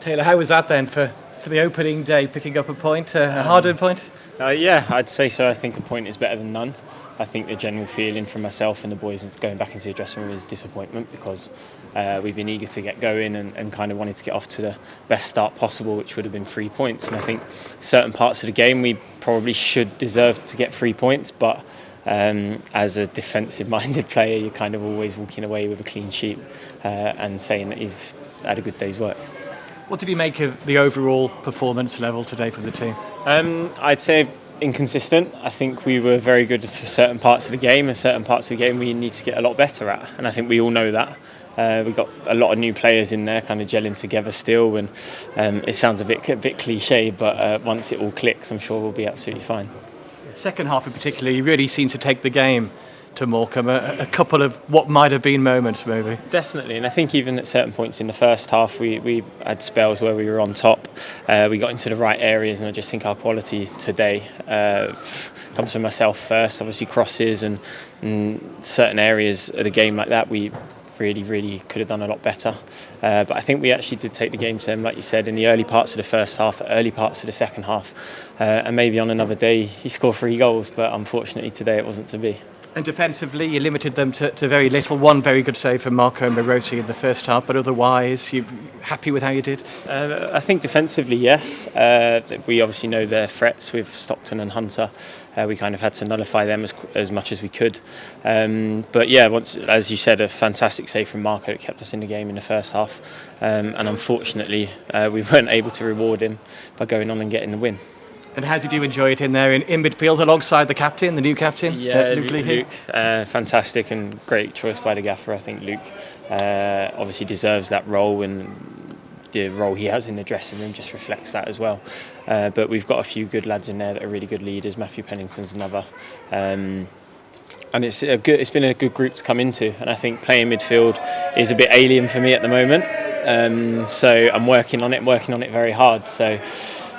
Taylor, how was that then for the opening day, picking up a point, a hard-earned point? Yeah, I'd say so. I think a point is better than none. I think the general feeling from myself and the boys going back into the dressing room is disappointment because we've been eager to get going and kind of wanted to get off to the best start possible, which would have been 3 points. And I think certain parts of the game we probably should deserve to get 3 points, but as a defensive-minded player, you're kind of always walking away with a clean sheet and saying that you've had a good day's work. What did you make of the overall performance level today for the team? I'd say inconsistent. I think we were very good for certain parts of the game, and certain parts of the game we need to get a lot better at. And I think we all know that. We've got a lot of new players in there, kind of gelling together still. And it sounds a bit cliche, but once it all clicks, I'm sure we'll be absolutely fine. Second half in particular, you really seemed to take the game to Morecambe. A couple of what might have been moments, maybe. Definitely, and I think even at certain points in the first half, we had spells where we were on top. We got into the right areas, and I just think our quality today comes from myself first. Obviously, crosses and certain areas of the game like that, we really could have done a lot better. But I think we actually did take the game to them, like you said, in the early parts of the first half, early parts of the second half. And maybe on another day, he scored 3 goals, but unfortunately today it wasn't to be. And defensively, you limited them to very little. One very good save from Marco Morosi in the first half, but otherwise, you happy with how you did? I think defensively, yes. We obviously know their threats with Stockton and Hunter. We kind of had to nullify them as much as we could. But yeah, as you said, a fantastic save from Marco that kept us in the game in the first half. And unfortunately, we weren't able to reward him by going on and getting the win. And how did you enjoy it in there in midfield alongside the captain, the new captain? Yeah, Luke, fantastic and great choice by the gaffer. I think Luke obviously deserves that role, and the role he has in the dressing room just reflects that as well. But we've got a few good lads in there that are really good leaders. Matthew Pennington's another. And it's been a good group to come into, and I think playing midfield is a bit alien for me at the moment. So I'm working on it very hard. So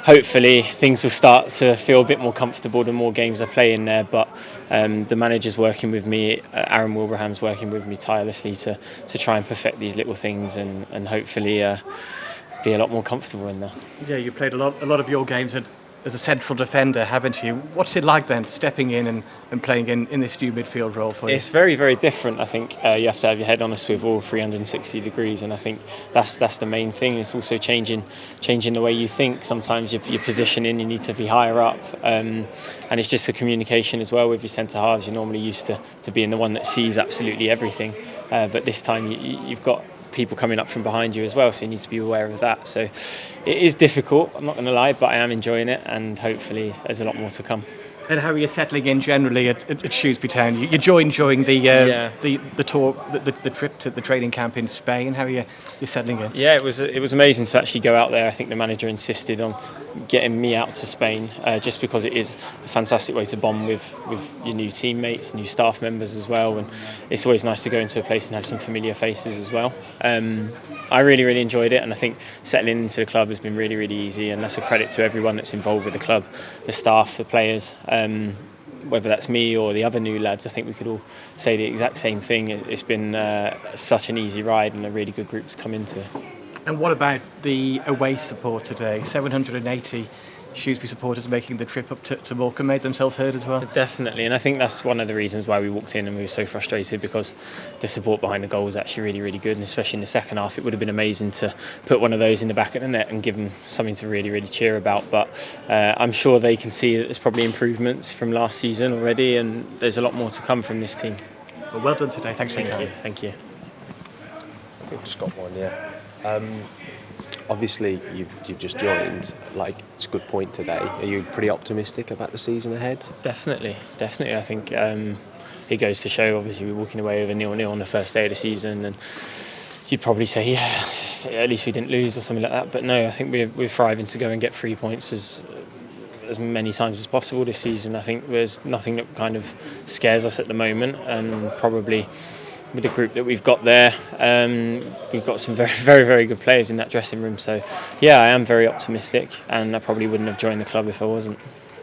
hopefully things will start to feel a bit more comfortable the more games I play in there. But the manager's working with me, Aaron Wilbraham's working with me tirelessly to try and perfect these little things and hopefully be a lot more comfortable in there. Yeah, you played a lot of your games as a central defender, haven't you? What's it like then, stepping in and playing in this new midfield role for you? It's very different. I think you have to have your head on a swivel 360 degrees, and I think that's the main thing. It's also changing the way you think. Sometimes your positioning, you need to be higher up, and it's just a communication as well with your centre halves. You're normally used to being the one that sees absolutely everything, but this time you've got people coming up from behind you as well, so you need to be aware of that. So it is difficult, I'm not going to lie, but I am enjoying it, and hopefully there's a lot more to come. And how are you settling in generally at Shrewsbury Town? You're enjoying the tour, the trip to the training camp in Spain. How are you settling in? Yeah, it was amazing to actually go out there. I think the manager insisted on getting me out to Spain just because it is a fantastic way to bond with your new teammates, new staff members as well, and it's always nice to go into a place and have some familiar faces as well. I really enjoyed it, and I think settling into the club has been really easy, and that's a credit to everyone that's involved with the club, the staff, the players. Whether that's me or the other new lads, I think we could all say the exact same thing. It's been such an easy ride and a really good group to come into. And what about the away support today? 780 Shrewsbury supporters making the trip up to Morecambe made themselves heard as well. Definitely, and I think that's one of the reasons why we walked in and we were so frustrated, because the support behind the goal was actually really good, and especially in the second half it would have been amazing to put one of those in the back of the net and give them something to really cheer about. But I'm sure they can see that there's probably improvements from last season already, and there's a lot more to come from this team. Well done today, thanks for your time. Thank you. I've just got one, yeah. Obviously, you've just joined. Like, it's a good point today. Are you pretty optimistic about the season ahead? Definitely. I think it goes to show. Obviously, we're walking away with a 0-0 on the first day of the season, and you'd probably say, yeah, at least we didn't lose or something like that. But no, I think we're thriving to go and get 3 points as many times as possible this season. I think there's nothing that kind of scares us at the moment, and probably with the group that we've got there, we've got some very good players in that dressing room. So yeah, I am very optimistic, and I probably wouldn't have joined the club if I wasn't.